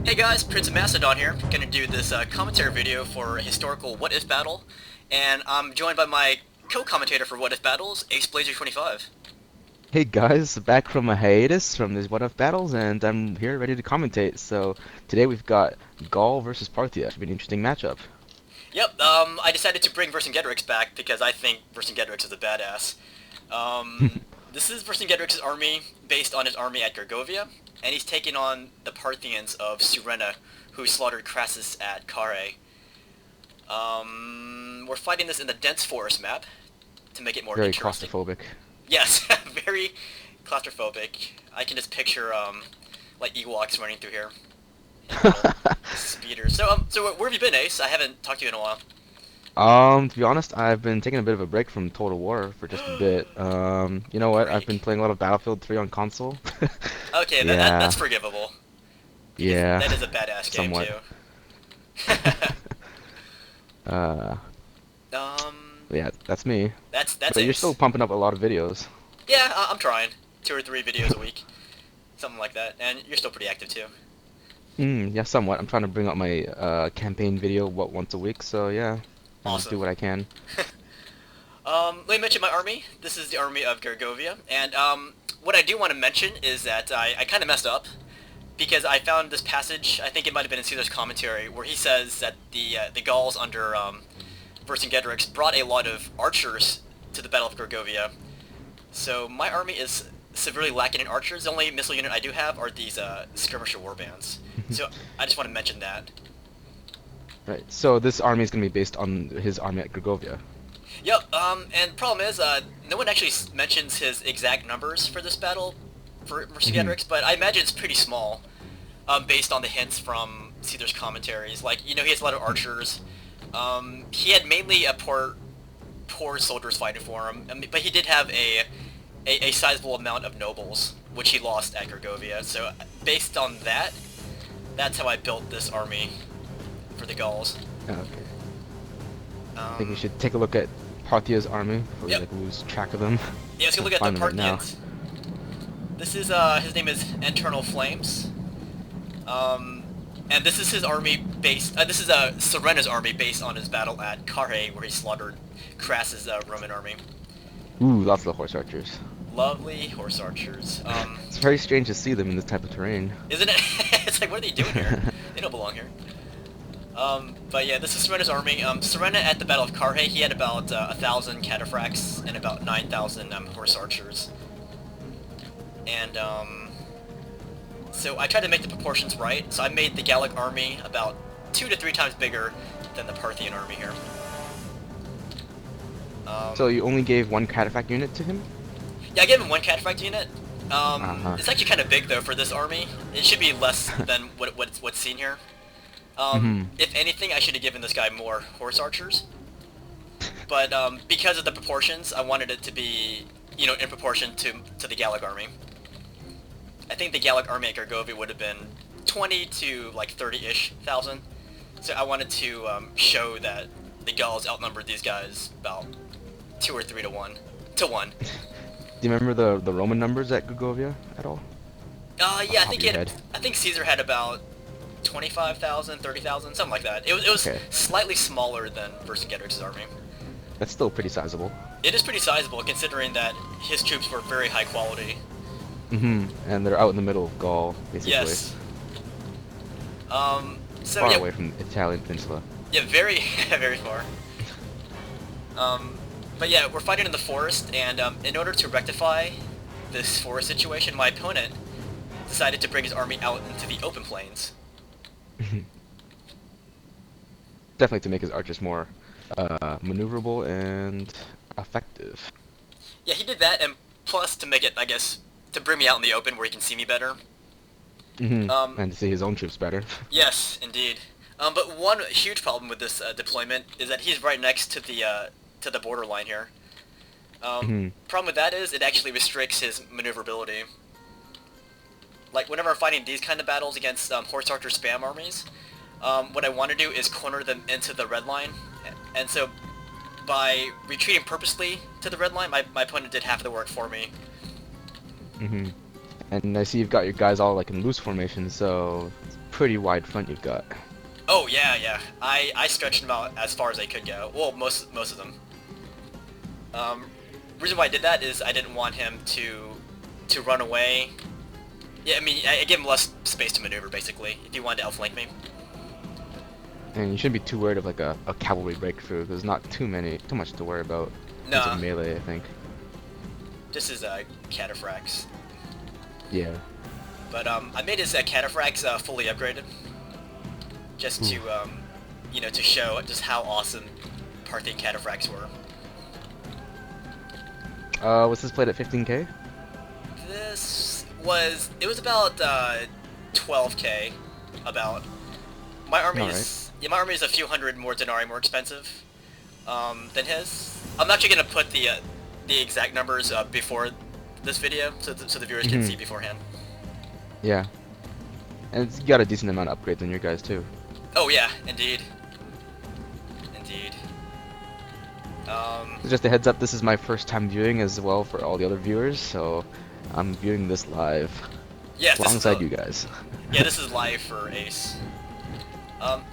Hey guys, PrinceofMacedon here. Gonna do this commentary video for a historical What If battle, and I'm joined by my co-commentator for What If battles, Ace Blazer 25. Hey guys, back from a hiatus from these What If battles, and I'm here ready to commentate. So today we've got Gaul versus Parthia. Should be an interesting matchup. Yep, I decided to bring Vercingetorix back because I think Vercingetorix is a badass. This is Vercingetorix's army based on his army at Gergovia, and he's taking on the Parthians of Surena, who slaughtered Crassus at Carrhae. We're fighting this in the dense forest map to make it more Very interesting. claustrophobic. Yes, very claustrophobic. I can just picture like Ewoks running through here. Speeders. So where have you been, Ace? I haven't talked to you in a while. To be honest, I've been taking a bit of a break from Total War for just a bit. You know what? I've been Break. playing a lot of Battlefield 3 on console. Okay, that's Yeah, forgivable. Because yeah, that is a badass game somewhat. too. Uh, yeah, that's me. That's But you're still Ace. pumping up a lot of videos. Yeah, I'm trying. 2 or 3 videos a week, something like that. And you're still pretty active too. Yeah, somewhat. I'm trying to bring up my campaign video once a week. So yeah, I'll just do Awesome. what I can. Let me mention my army. This is the army of Gergovia, and what I do want to mention is that I kind of messed up because I found this passage. I think it might have been in Caesar's commentary where he says that the Gauls under Vercingetorix brought a lot of archers to the Battle of Gergovia. So my army is severely lacking in archers. The only missile unit I do have are these skirmisher warbands. So I just want to mention that. Right. So this army is going to be based on his army at Gergovia. Yep, and problem is, no one actually mentions his exact numbers for this battle for Mhm. Vercingetorix, but I imagine it's pretty small, based on the hints from Caesar's commentaries. Like, you know, he has a lot of archers. He had mainly a poor soldiers fighting for him, but he did have a sizable amount of nobles, which he lost at Gergovia. So, based on that, that's how I built this army for the Gauls. Okay. I think we Um, should take a look at Parthia's army before we yep. like lose track of them. Yeah, let's go Can't look at the find them right now. Parthians. This is, his name is Internal Flames. Um, and this is his army based, this is Surena's army based on his battle at Carrhae, where he slaughtered Crassus' Roman army. Ooh, lots of horse archers. Lovely horse archers. It's very strange to see them in this type of terrain. Isn't it? It's like, what are they doing here? They don't belong here. But yeah, this is Surena's army. Surena at the Battle of Carrhae, he had about 1,000 cataphracts and about 9,000 horse archers. And so I tried to make the proportions right. So I made the Gallic army about 2 to 3 times bigger than the Parthian army here. So Um, you only gave one cataphract unit to him? yeah, I gave him 1 cataphract unit. Uh-huh. It's actually kind of big though for this army. It should be less than what's seen here. Hmm. If anything, I should have given this guy more horse archers. But because of the proportions, I wanted it to be, you know, in proportion to the Gallic army. I think the Gallic army at Gergovia would have been 20 to like 30-ish thousand. So I wanted to show that the Gauls outnumbered these guys about 2 or 3 to 1. To 1. Do you remember the Roman numbers at Gergovia at all? Off the Yeah, I top think of he your had. head? I think Caesar had about 25,000, 30,000, something like that. It was Okay. slightly smaller than Vercingetorix's army. That's still pretty sizable. It is pretty sizable considering that his troops were very high quality. And they're out in the middle of Gaul, basically. Yes. So Far yeah, away from the Italian peninsula. yeah, very, very far. Um, but yeah, we're fighting in the forest, and in order to rectify this forest situation, my opponent decided to bring his army out into the open plains. Definitely to make his archers more maneuverable and effective. Yeah, he did that, and plus to make it, I guess, to bring me out in the open where he can see me better. Um, And to see his own troops better. yes, indeed. But one huge problem with this deployment is that he's right next to the borderline here. Mhm. Problem with that is it actually restricts his maneuverability. Like whenever I'm fighting these kind of battles against horse archer spam armies, what I want to do is corner them into the red line, and so by retreating purposely to the red line, my opponent did half of the work for me. And I see you've got your guys all like in loose formation, so it's pretty wide front you've got. Oh yeah, yeah. I stretched them out as far as I could go. Well, most of them. Reason why I did that is I didn't want him to run away. Yeah, I mean, I gave him less space to maneuver, basically, if he wanted to outflank me. And you shouldn't be too worried of like a cavalry breakthrough. There's not too much to worry about. No. It's a melee, I think. Just his cataphracts. Yeah. But I made his cataphracts fully upgraded, just to you know, to show just how awesome Parthian cataphracts were. Was this played at 15k? It was about 12k. About my army is yeah, my army is a few hundred more denarii more expensive than his. I'm actually gonna put the exact numbers before this video so the viewers can see beforehand. Yeah. And you got a decent amount of upgrades on your guys too. Oh yeah, indeed. Indeed. Just a heads up, this is my first time viewing as well for all the other viewers, so I'm viewing this live. Yes, alongside you guys. Yeah, this is live for Ace.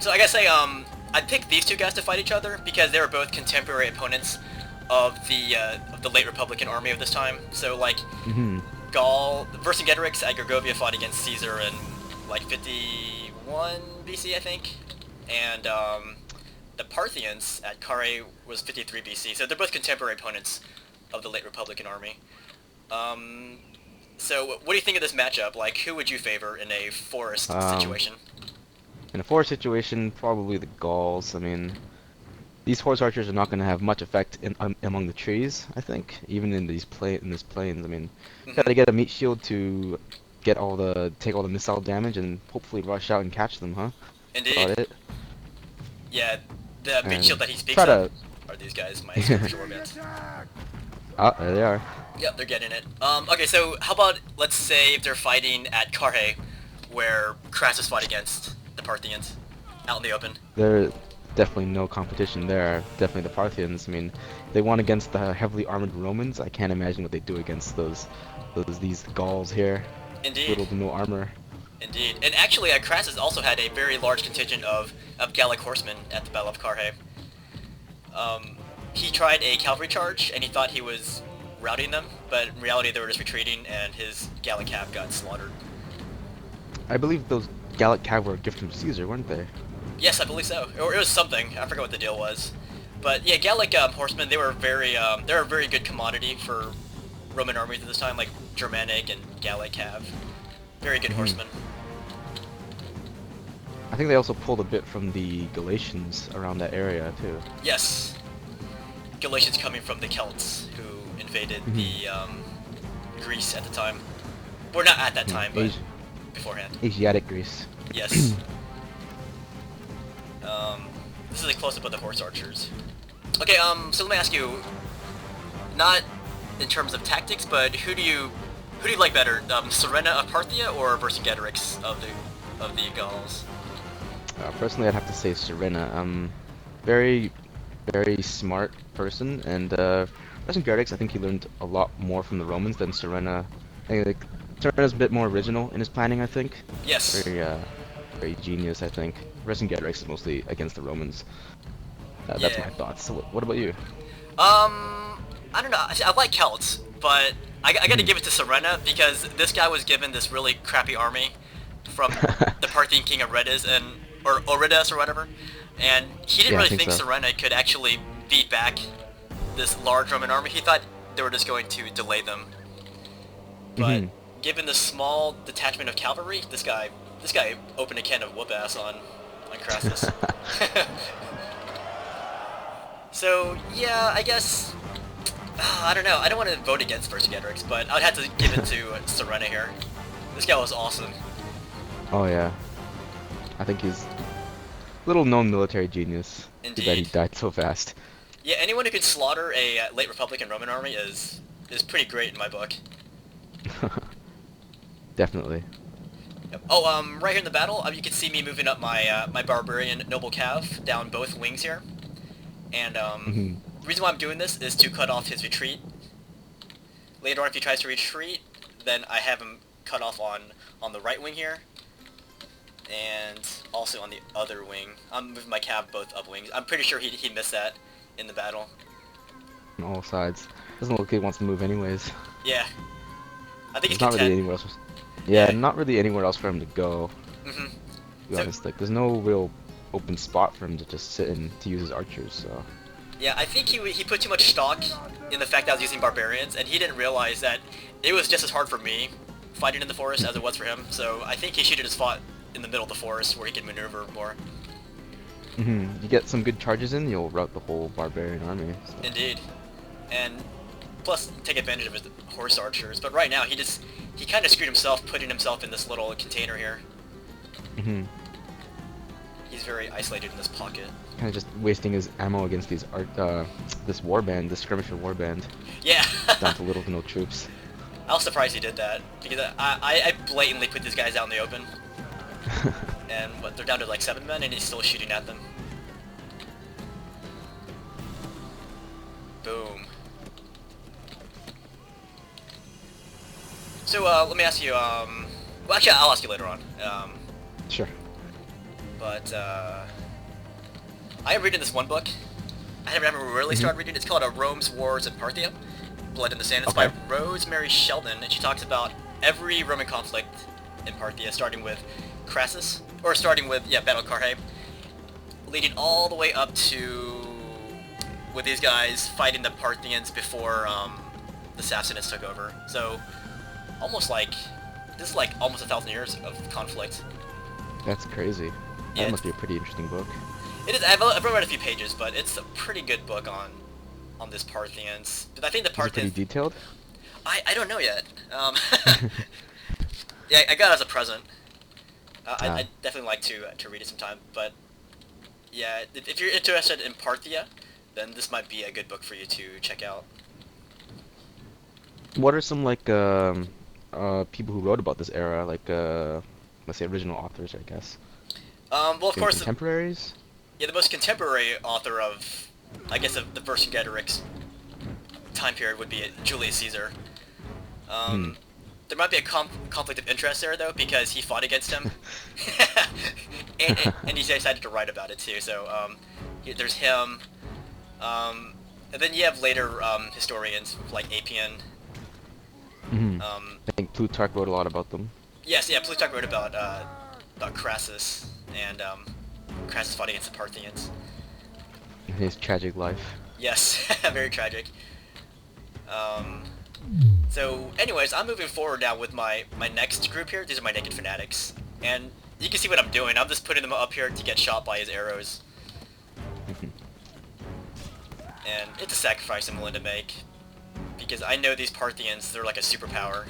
So I gotta say, I picked these two guys to fight each other because they were both contemporary opponents of the late Republican army of this time. So like, Vercingetorix at Gergovia fought against Caesar in like 51 BC, I think, and the Parthians at Carrhae was 53 BC. So they're both contemporary opponents of the late Republican army. So what do you think of this matchup? Like, who would you favor in a forest situation? In a forest situation, probably the Gauls. I mean, these horse archers are not going to have much effect among the trees, I think, even in this plains. I mean, gotta get a meat shield to take all the missile damage and hopefully rush out and catch them, huh? Indeed. About it. Yeah, the meat shield that he speaks of are these guys, my super warbands. Ah, there they are. Yep, they're getting it. Okay, so how about, let's say if they're fighting at Carrhae, where Crassus fought against the Parthians, out in the open. There's definitely no competition there. Definitely the Parthians. I mean, they won against the heavily armored Romans. I can't imagine what they do against these Gauls here. Indeed. Little to no armor. Indeed. And actually, Crassus also had a very large contingent of Gallic horsemen at the Battle of Carrhae. He tried a cavalry charge, and he thought he was routing them, but in reality they were just retreating, and his Gallic cav got slaughtered. I believe those Gallic cav were a gift from Caesar, weren't they? Yes, I believe so. Or it was something. I forgot what the deal was. But yeah, Gallic horsemen, they were they're a very good commodity for Roman armies at this time, like Germanic and Gallic cav. Very good horsemen. I think they also pulled a bit from the Galatians around that area too. Yes. Galatians coming from the Celts, who invaded the Greece at the time. Well, not at that time, but beforehand. Asiatic Greece. Yes. This is a close-up of the horse archers. Okay, so let me ask you, not in terms of tactics, but who do you like better, Surena of Parthia or Vercingetorix of the Gauls? Personally, I'd have to say Surena. Very smart person, and Vercingetorix, I think he learned a lot more from the Romans than Surena. I think like, Surena's a bit more original in his planning, I think. Yes. Very genius, I think. Vercingetorix is mostly against the Romans. That's my thoughts. So what about you? I don't know. I like Celts, but I gotta give it to Surena because this guy was given this really crappy army from the Parthian king of or Auridas or whatever, and he didn't really think Surena could actually beat back this large Roman army. He thought they were just going to delay them. But given the small detachment of cavalry, this guy opened a can of whoop ass on Crassus. So yeah, I guess I don't know. I don't want to vote against Vercingetorix, but I'd have to give it to Surena here. This guy was awesome. Oh yeah, I think he's little known military genius. Indeed. Too bad he died so fast. Yeah, anyone who could slaughter a late Republican Roman army is pretty great in my book. Definitely. Yep. Oh, right here in the battle, you can see me moving up my my barbarian noble cav down both wings here, and the reason why I'm doing this is to cut off his retreat. Later on, if he tries to retreat, then I have him cut off on the right wing here, and also on the other wing. I'm moving my cab both up wings. I'm pretty sure he missed that in the battle. On all sides. Doesn't look like he wants to move anyways. Yeah. I think he's There's not really content. anywhere else. Yeah, Yeah. not really anywhere else for him to go. Mhm. To be So honest, like there's no real open spot for him to just sit in to use his archers. So yeah, I think he put too much stock in the fact that I was using barbarians, and he didn't realize that it was just as hard for me fighting in the forest as it was for him. So I think he should have just fought in the middle of the forest where he can maneuver more. you get some good charges in, you'll rout the whole barbarian army. So. Indeed. And plus take advantage of his horse archers. But right now he kind of screwed himself putting himself in this little container here. He's very isolated in this pocket. Kind of just wasting his ammo against these this warband, this skirmisher warband. Yeah. Down to little to no troops. I was surprised he did that because I blatantly put these guys out in the open. And what, they're down to like 7 men and he's still shooting at them. Boom. So let me ask you, well actually I'll ask you later on. Sure. But I am reading this one book. I haven't really started reading it. It's called Rome's Wars in Parthia, Blood in the Sand. It's by Rosemary Sheldon, and she talks about every Roman conflict in Parthia, starting with Crassus, or starting with, Battle of Carrhae, leading all the way up to with these guys fighting the Parthians before the Sassanids took over. So almost like, this is like almost 1,000 years of conflict. That's crazy. Yeah, That must be a pretty interesting book. It is. I've read a few pages, but it's a pretty good book on this Parthians. But I think the Is it Parthians. pretty detailed? I don't know yet. Yeah, I got it as a present. I'd definitely like to read it sometime. But yeah, if you're interested in Parthia, then this might be a good book for you to check out. What are some like people who wrote about this era, like let's say original authors, I guess? Well, of course, contemporaries. the most contemporary author of, I guess, of the Vercingetorix time period would be Julius Caesar. There might be a conflict of interest there, though, because he fought against him, and he decided to write about it too. So there's him, and then you have later historians like Appian. I think Plutarch wrote a lot about them. Yes, yeah, Plutarch wrote about Crassus, and Crassus fought against the Parthians. His tragic life. Yes, very tragic. So, anyways, I'm moving forward now with my next group here. These are my naked fanatics, and you can see what I'm doing. I'm just putting them up here to get shot by his arrows. And it's a sacrifice I'm willing to make, because I know these Parthians, they're like a superpower.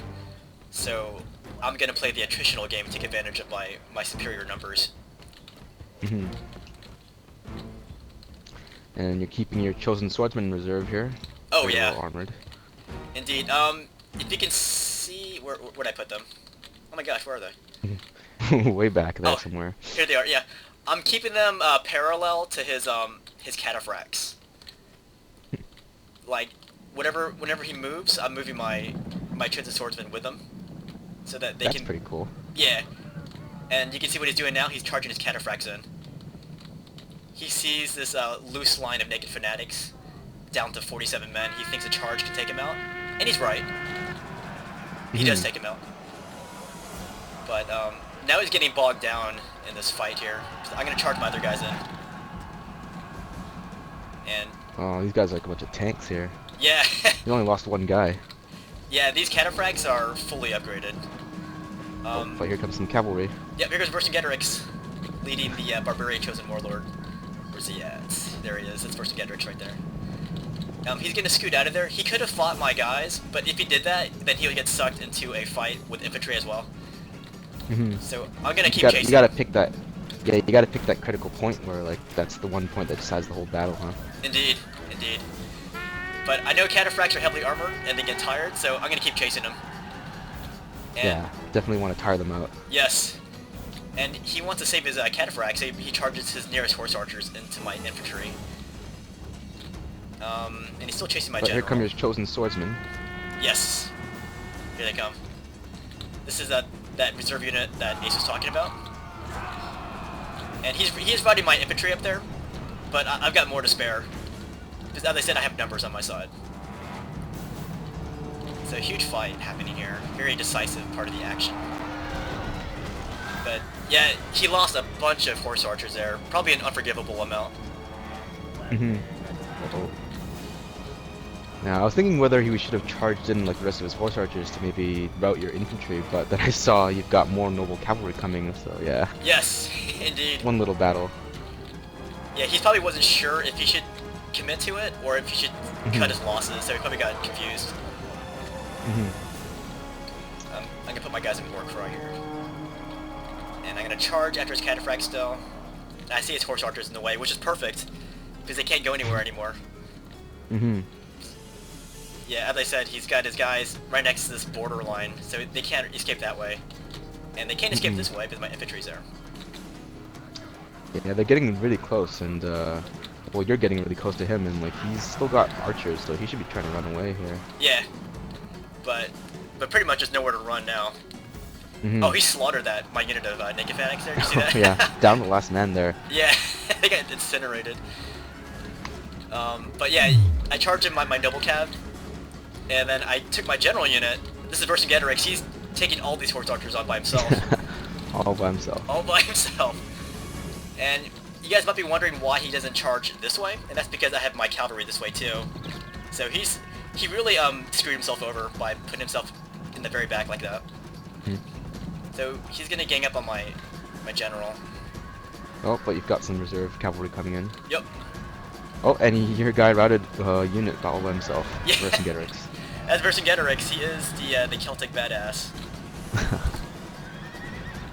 So I'm gonna play the attritional game to take advantage of my superior numbers. And you're keeping your chosen swordsman in reserve here. Oh Very yeah. well armored. Indeed. If you can see where'd I put them? Oh my gosh, where are they? Way back there somewhere. Here they are. Yeah, I'm keeping them parallel to his cataphracts. Like whenever he moves, I'm moving my chosen swordsman with him, so that they That's can. pretty cool. Yeah, and you can see what he's doing now. He's charging his cataphracts in. He sees this loose line of naked fanatics, down to 47 men. He thinks a charge can take him out, and he's right. He does take him out. But now he's getting bogged down in this fight here. So I'm gonna charge my other guys in. And Oh, these guys are like a bunch of tanks here. yeah, You only lost one guy. yeah, these cataphracts are fully upgraded. But here comes some cavalry. Yeah, here goes Vercingetorix, leading the barbarian chosen warlord. Where's he at? There he is. That's Vercingetorix right there. He's gonna scoot out of there. He could have fought my guys, but if he did that, then he would get sucked into a fight with infantry as well. So I'm gonna keep chasing. You gotta pick that. Yeah, you gotta pick that critical point where like that's the one point that decides the whole battle, huh? Indeed, indeed. But I know cataphracts are heavily armored and they get tired, so I'm gonna keep chasing them. And Yeah, definitely want to tire them out. yes. And he wants to save his cataphracts, so he charges his nearest horse archers into my infantry. And he's still chasing my But general. here come your chosen swordsmen. Yes. Here they come. This is that reserve unit that Ace was talking about. And he's riding my infantry up there, but I've got more to spare. Because as I said, I have numbers on my side. So a huge fight happening here. Very decisive part of the action. But yeah, he lost a bunch of horse archers there. Probably an unforgivable amount. Oh. Now, I was thinking whether he should have charged in like the rest of his horse archers to maybe rout your infantry, but then I saw you've got more noble cavalry coming, so yeah. Yes, indeed. One little battle. Yeah, he probably wasn't sure if he should commit to it or if he should cut his losses, so he probably got confused. I'm gonna put my guys in war cry here. And I'm gonna charge after his cataphract still. And I see his horse archers in the way, which is perfect, because they can't go anywhere anymore. Yeah, as I said, he's got his guys right next to this border line, so they can't escape that way. And they can't escape this way because my infantry's there. Yeah, they're getting really close, and well, you're getting really close to him, and like he's still got archers, so he should be trying to run away here. Yeah, but pretty much there's nowhere to run now. Oh, he slaughtered my unit of naked fanatics there. Did you see that? Yeah, down the last man there. Yeah, they got incinerated. But yeah, I charged in my noble cav, and then I took my general unit. This is Vercingetorix. He's taking all these horse archers on by himself. All by himself. All by himself. And you guys might be wondering why he doesn't charge this way, and that's because I have my cavalry this way too. So he really screwed himself over by putting himself in the very back like that. So he's gonna gang up on my general. Oh, but you've got some reserve cavalry coming in. Yep. Oh, and your guy routed unit all by himself. Yeah. Vercingetorix. As Vercingetorix, he is the Celtic badass.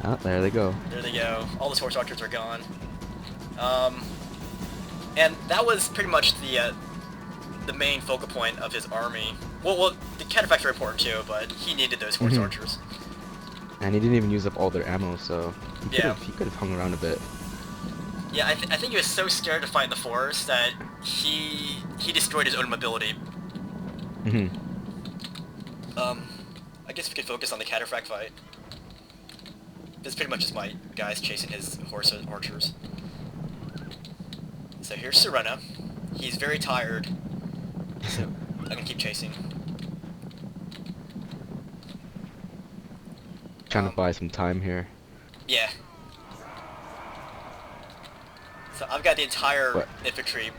Oh, there they go. There they go. All those horse archers are gone. And that was pretty much the main focal point of his army. Well, the cataphracts are important too, but he needed those horse archers. And he didn't even use up all their ammo, so he Yeah. could have hung around a bit. Yeah, I think he was so scared to fight in the forest that he destroyed his own mobility. I guess we could focus on the cataphract fight. This pretty much just my guys chasing his horse archers. So here's Surena. He's very tired, so I'm gonna keep chasing. Trying to buy some time here. Yeah. So I've got the entire What? infantry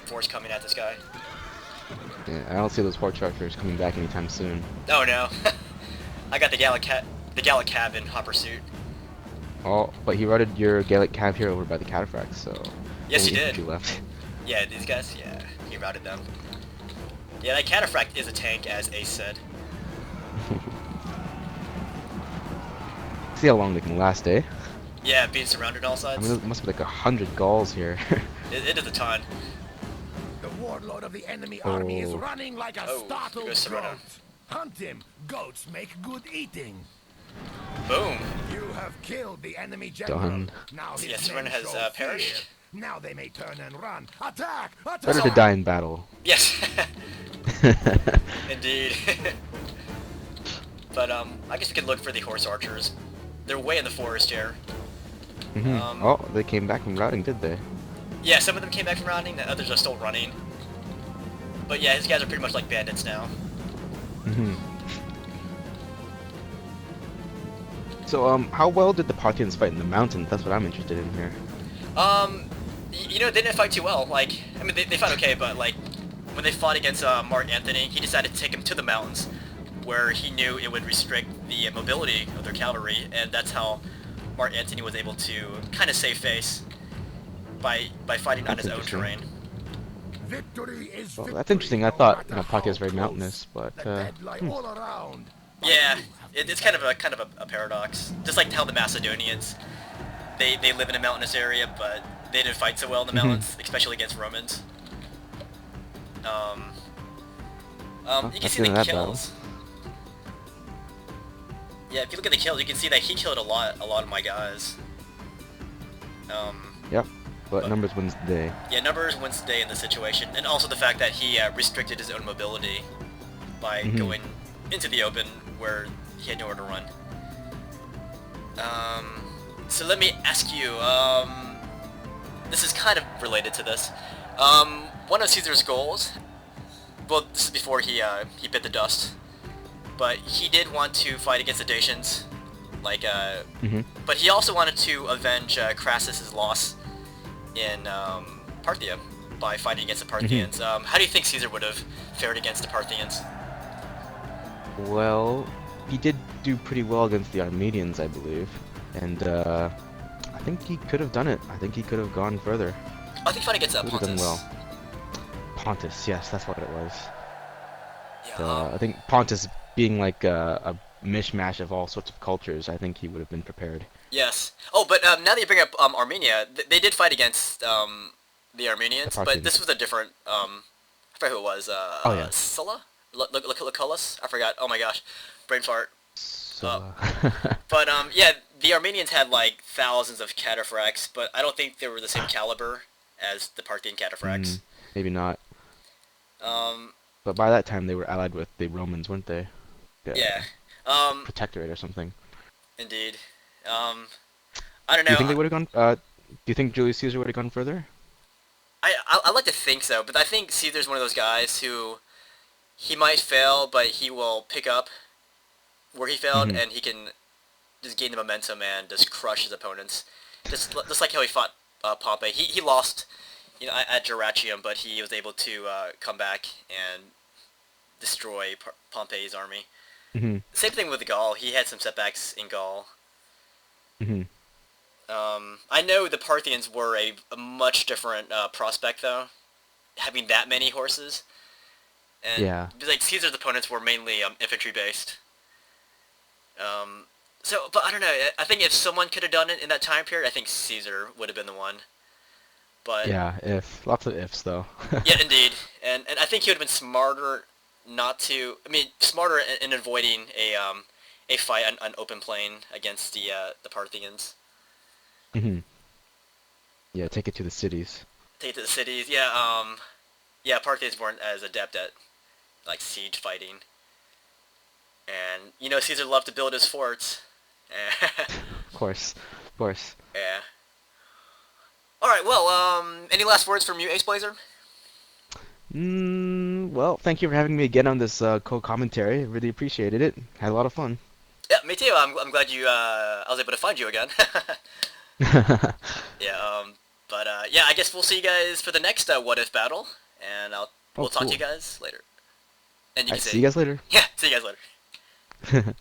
force coming at this guy. Yeah, I don't see those horse archers coming back anytime soon. Oh no. I got the Gallic cav in hot pursuit. Oh, but he routed your Gallic cav here over by the cataphracts, so Yes, he only did. infantry left. Yeah, these guys, yeah, he routed them. Yeah, that cataphract is a tank, as Ace said. See how long they can last, eh? Yeah, being surrounded on all I sides. mean, there must be like 100 Gauls here. It is a ton. The warlord of the enemy army is Oh. running like a Oh, startled there goes Surena. goat. Hunt him. Goats make good eating. Boom. You have killed the enemy general. Done. Now his Yes, men Surena has show perished. fear. Now they may turn and run. Attack! Better to Attack! die in battle. Yes. Indeed. But I guess we could look for the horse archers. They're way in the forest here. Oh, they came back from routing, did they? Yeah, some of them came back from rounding, the others are still running. But yeah, his guys are pretty much like bandits now. So, how well did the Parthians fight in the mountains? That's what I'm interested in here. You know, they didn't fight too well. Like, I mean, they fought okay, but like, when they fought against Mark Anthony, he decided to take him to the mountains, where he knew it would restrict the mobility of their cavalry, and that's how Mark Antony was able to kind of save face by fighting on That's his own interesting. terrain. Victory is Well, victory, that's interesting. I no thought, matter you know, Parthia is how very close. mountainous, but The dead lie all around. But Yeah, you have it's kind of a paradox. Just like how the Macedonians, they live in a mountainous area, but they didn't fight so well in the mountains, especially against Romans. You can see the that battle. kills. Yeah, if you look at the kills, you can see that he killed a lot of my guys. Yep. But numbers wins the day. Yeah, numbers wins the day in this situation, and also the fact that he restricted his own mobility by going into the open where he had nowhere to run. So let me ask you, this is kind of related to this. One of Caesar's goals, well, this is before he bit the dust, but he did want to fight against the Dacians, like, but he also wanted to avenge Crassus's loss in Parthia by fighting against the Parthians. How do you think Caesar would have fared against the Parthians? Well, he did do pretty well against the Armenians, I believe, and I think he could have done it. I think he could have gone further. I think he fought against Would have Pontus. done well. Pontus, yes, that's what it was. Yeah, I think Pontus being like a mishmash of all sorts of cultures, I think he would have been prepared. yes. Oh, but now that you bring up Armenia, they did fight against the Armenians, The but this was a different. I forgot who it was. Oh, yeah. Sulla? Lucullus? I forgot. Oh my gosh, brain fart. So, But yeah, the Armenians had like thousands of cataphracts, but I don't think they were the same caliber as the Parthian cataphracts. maybe not. Um, But by that time, they were allied with the Romans, weren't they? yeah. Protectorate or something. Indeed. I don't Do know. you think they would have gone? Do you think Julius Caesar would have gone further? I like to think so, but I think Caesar's one of those guys who he might fail, but he will pick up where he failed, and he can just gain the momentum and just crush his opponents. Just like how he fought Pompey. He lost, at Dyrrhachium, but he was able to come back and destroy Pompey's army. Same thing with Gaul. He had some setbacks in Gaul. I know the Parthians were a much different prospect, though, having that many horses. And Yeah. like Caesar's opponents were mainly infantry based. But I don't know. I think if someone could have done it in that time period, I think Caesar would have been the one. But Yeah, lots of ifs though. yeah, indeed, and I think he would have been smarter not to. I mean, smarter in avoiding a fight on open plain against the Parthians. Yeah, take it to the cities. Take it to the cities. Yeah. Yeah. Parthians weren't as adept at like siege fighting. And Caesar loved to build his forts. Of course, of course. Yeah. All right. Well, any last words from you, Ace Blazer? Well, thank you for having me again on this co-commentary. Really appreciated it. Had a lot of fun. Yeah, me too. I'm glad I was able to find you again. Yeah. Yeah. I guess we'll see you guys for the next What If battle, and we'll talk to you guys later. And you can say, see you guys later. yeah. See you guys later.